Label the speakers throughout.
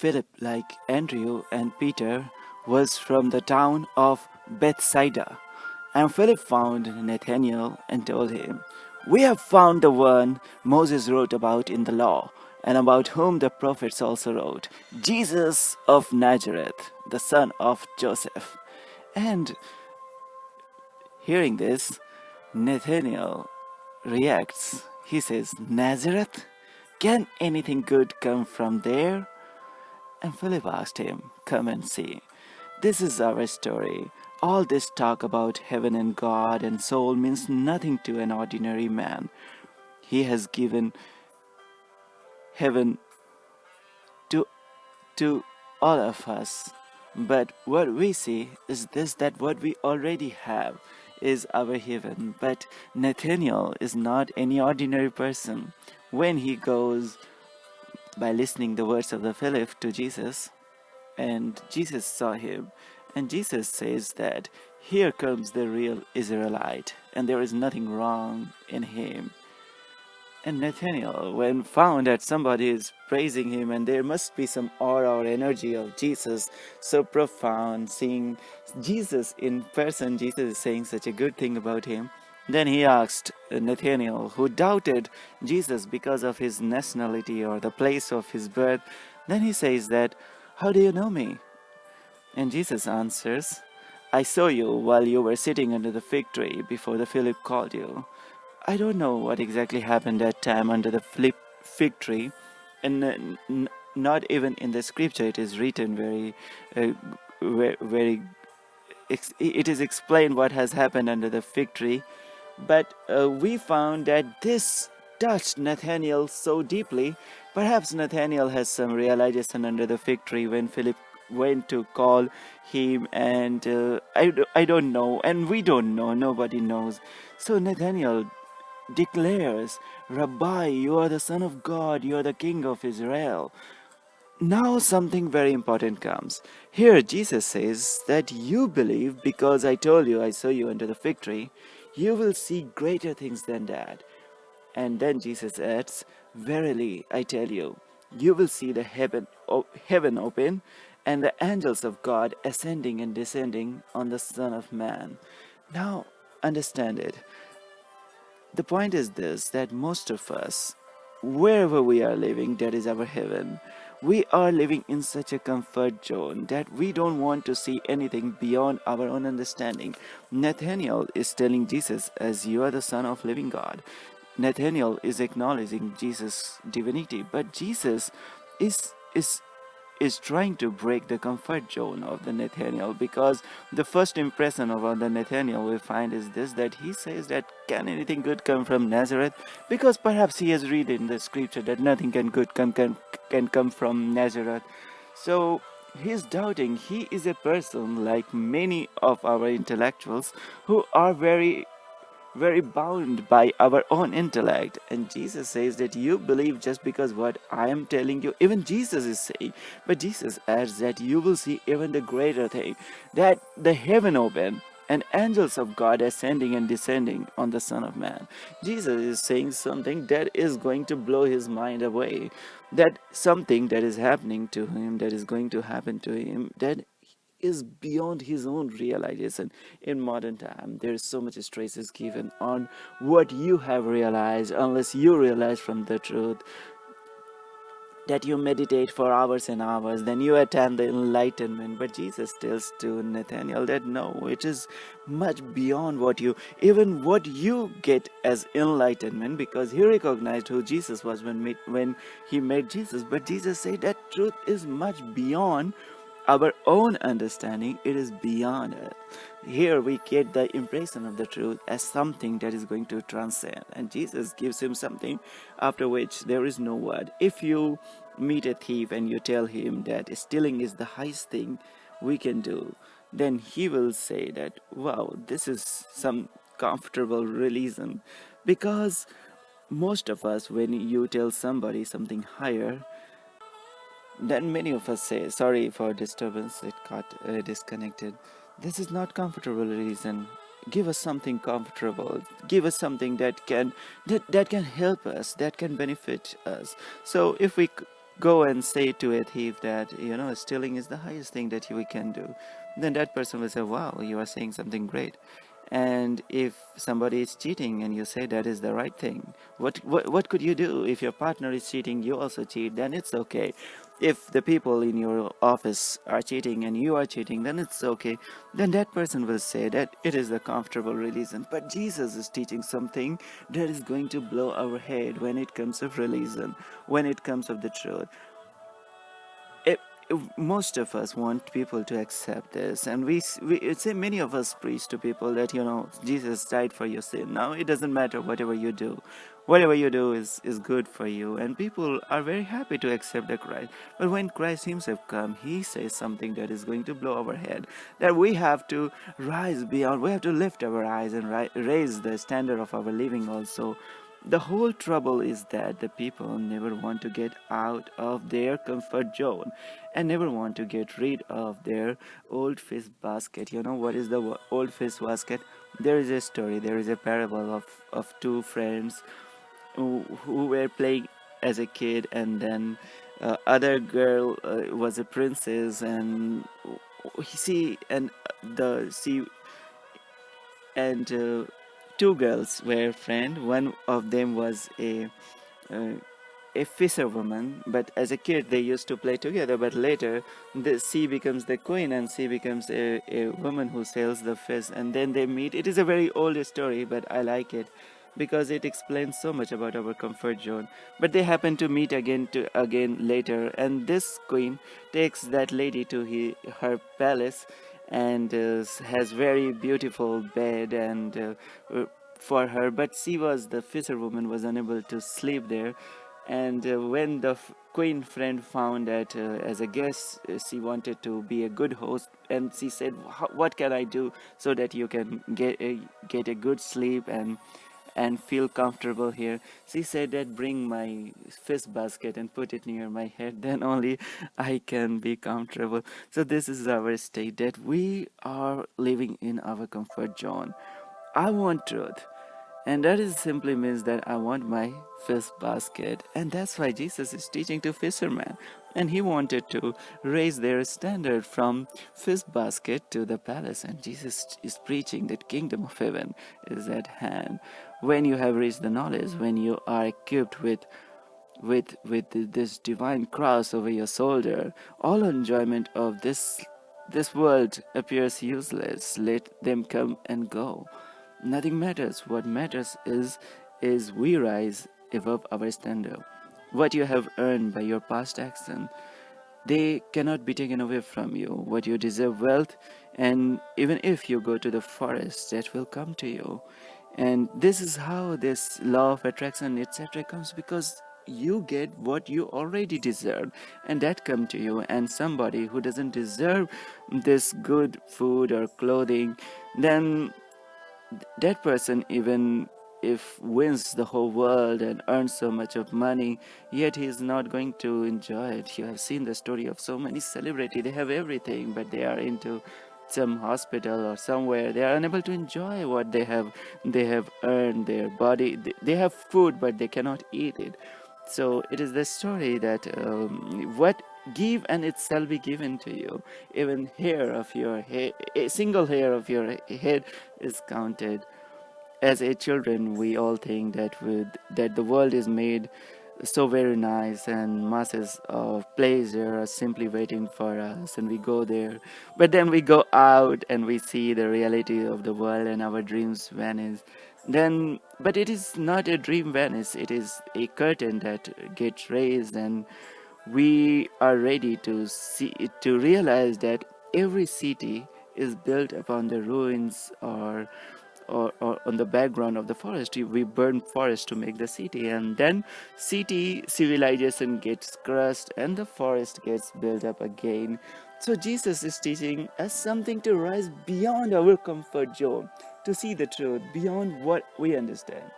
Speaker 1: Philip, like Andrew and Peter, was from the town of Bethsaida. And Philip found Nathanael and told him, "We have found the one Moses wrote about in the law, and about whom the prophets also wrote, Jesus of Nazareth, the son of Joseph." And hearing this, Nathanael reacts. He says, "Nazareth? Can anything good come from there?" And Philip asked him, "Come and see." This is our story. All this talk about heaven and God and soul means nothing to an ordinary man. He has given heaven to, to all of us. But what we see is this, that what we already have is our heaven. But Nathaniel is not any ordinary person. When he goes by listening the words of the Philip to Jesus, and Jesus saw him, and Jesus says that here comes the real Israelite, and there is nothing wrong in him. And Nathaniel, when found that somebody is praising him, and there must be some aura or energy of Jesus so profound, seeing Jesus in person, Jesus is saying such a good thing about him. Then he asked Nathaniel, who doubted Jesus because of his nationality or the place of his birth, then he says that, "How do you know me?" And Jesus answers, "I saw you while you were sitting under the fig tree before the Philip called you." I don't know what exactly happened that time under the fig tree, and not even in the scripture it is written uh, very it is explained what has happened under the fig tree. But we found that this touched Nathaniel so deeply. Perhaps Nathaniel has some realization under the fig tree when Philip went to call him, and I don't know, and we don't know, nobody knows. So Nathaniel declares, "Rabbi, you are the Son of God, you are the King of Israel." Now something very important comes. Here Jesus says that you believe because I told you I saw you under the fig tree, you will see greater things than that. And then Jesus adds, "Verily I tell you, you will see the heaven open and the angels of God ascending and descending on the Son of Man." Now understand it. The point is this, that most of us, wherever we are living, that is our heaven. We are living in such a comfort zone that we don't want to see anything beyond our own understanding. Nathaniel is telling Jesus, "As you are the Son of living God." Nathaniel is acknowledging Jesus' divinity, but Jesus is trying to break the comfort zone of the Nathaniel, because the first impression of the Nathaniel we find is this, that he says that can anything good come from Nazareth, because perhaps he has read in the scripture that nothing can come from Nazareth. So he's doubting. He is a person like many of our intellectuals who are very bound by our own intellect. And Jesus says that you believe just because what I am telling you, even Jesus is saying. But Jesus adds that you will see even the greater thing, that the heaven open and angels of God ascending and descending on the Son of Man. Jesus is saying something that is going to blow his mind away, that something that is happening to him, that is going to happen to him, that is beyond his own realization. In modern time, there is so much stress is given on what you have realized, unless you realize from the truth, that you meditate for hours and hours, then you attain the enlightenment. But Jesus tells to Nathaniel that no, it is much beyond what you get as enlightenment, because he recognized who Jesus was when he met Jesus. But Jesus said that truth is much beyond our own understanding. It is beyond it. Here we get the impression of the truth as something that is going to transcend, and Jesus gives him something after which there is no word. If you meet a thief and you tell him that stealing is the highest thing we can do, then he will say that, wow, this is some comfortable religion. Because most of us, when you tell somebody something higher, then many of us say, sorry for disturbance, it got disconnected. This is not comfortable reason. Give us something comfortable. Give us something that can help us, that can benefit us. So if we go and say to a thief that, stealing is the highest thing that we can do, then that person will say, wow, you are saying something great. And if somebody is cheating and you say that is the right thing, what could you do? If your partner is cheating, you also cheat, then it's okay. If the people in your office are cheating and you are cheating, then it's okay. Then that person will say that it is the comfortable religion. But Jesus is teaching something that is going to blow our head when it comes of religion, when it comes of the truth. it, Most of us want people to accept this, and we say many of us preach to people that Jesus died for your sin. Now it doesn't matter whatever you do is good for you, and people are very happy to accept the Christ. But when Christ himself comes, he says something that is going to blow our head, that we have to rise beyond, we have to lift our eyes and raise the standard of our living also. The whole trouble is that the people never want to get out of their comfort zone and never want to get rid of their old fish basket. You know what is the old fish basket? There is a story, there is a parable of two friends who were playing as a kid, and then other girl was a princess, and she and the she and two girls were friends. One of them was uh, a fisherwoman, but as a kid they used to play together. But later, she becomes the queen, and she becomes a woman who sells the fish, and then they meet. It is a very old story, but I like it because it explains so much about our comfort zone. But they happen to meet again later, and this queen takes that lady to her palace, and has very beautiful bed and for her. But she was the fisherwoman was unable to sleep there, and when the queen friend found that as a guest, she wanted to be a good host, and she said, what can I do so that you can get a good sleep and feel comfortable here? She said that bring my fish basket and put it near my head, then only I can be comfortable. So this is our state, that we are living in our comfort zone. I want truth. And that is simply means that I want my fish basket. And that's why Jesus is teaching to fishermen. And he wanted to raise their standard from fish basket to the palace. And Jesus is preaching that kingdom of heaven is at hand. When you have reached the knowledge, when you are equipped with this divine cross over your shoulder, all enjoyment of this world appears useless. Let them come and go. Nothing matters. What matters is we rise above our standard. What you have earned by your past action, they cannot be taken away from you. What you deserve, wealth, and even if you go to the forest, that will come to you. And this is how this law of attraction, etc., comes, because you get what you already deserve, and that come to you. And somebody who doesn't deserve this good food or clothing, then that person, even if wins the whole world and earns so much of money, yet he is not going to enjoy it. You have seen the story of so many celebrities. They have everything, but they are into some hospital or somewhere. They are unable to enjoy what they have earned. Their body, they have food, but they cannot eat it. So it is the story that what give and it shall be given to you. Even hair of your head, a single hair of your head is counted. As a children, we all think that the world is made so very nice, and masses of pleasure are simply waiting for us, and we go there. But then we go out and we see the reality of the world, and our dreams vanish. Then, but it is not a dream vanish, it is a curtain that gets raised, and we are ready to realize that every city is built upon the ruins, or on the background of the forest. We burn forest to make the city, and then city civilization gets crushed and the forest gets built up again. So Jesus is teaching us something to rise beyond our comfort zone, to see the truth beyond what we understand.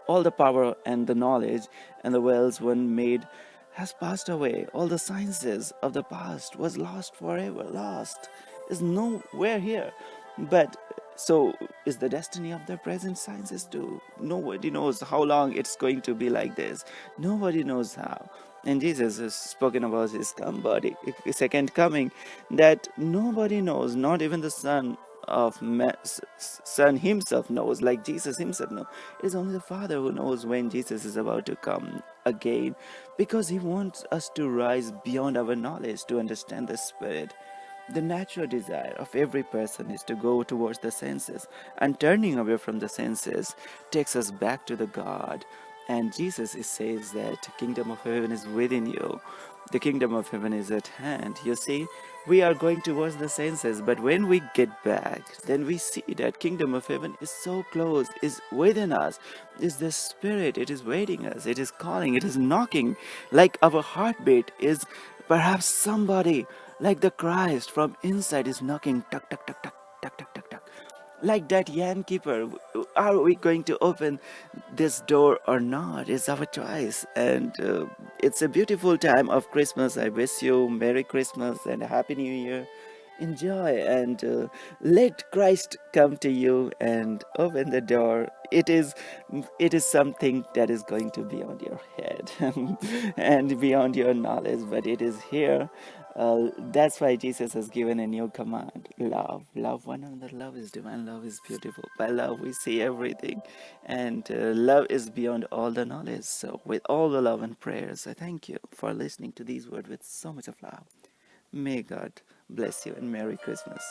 Speaker 1: All the power and the knowledge and the wells one made has passed away. All the sciences of the past was lost forever. Lost is nowhere here. But so is the destiny of the present sciences too. Nobody knows how long it's going to be like this. Nobody knows how. And Jesus has spoken about his second coming, that nobody knows, not even the Son himself knows, like Jesus himself knows. It is only the Father who knows when Jesus is about to come again, because he wants us to rise beyond our knowledge to understand the Spirit. The natural desire of every person is to go towards the senses, and turning away from the senses takes us back to the God. And Jesus says that kingdom of heaven is within you. The kingdom of heaven is at hand. You see, we are going towards the senses, but when we get back, then we see that kingdom of heaven is so close, is within us, is the Spirit. It is waiting us, it is calling, it is knocking, like our heartbeat is perhaps somebody like the Christ from inside is knocking, tuck, tuck, tuck, tuck, tuck, tuck, tuck, tuck. Like that inn keeper, are we going to open this door or not? It's our choice. And it's a beautiful time of Christmas. I wish you Merry Christmas and Happy New Year. Enjoy and let Christ come to you and open the door. It is something that is going to be on your head and beyond your knowledge, but it is here. That's why Jesus has given a new command: love one another. Love is divine, love is beautiful. By love we see everything, and love is beyond all the knowledge. So with all the love and prayers, I thank you for listening to these words with so much of love. May God bless you and Merry Christmas.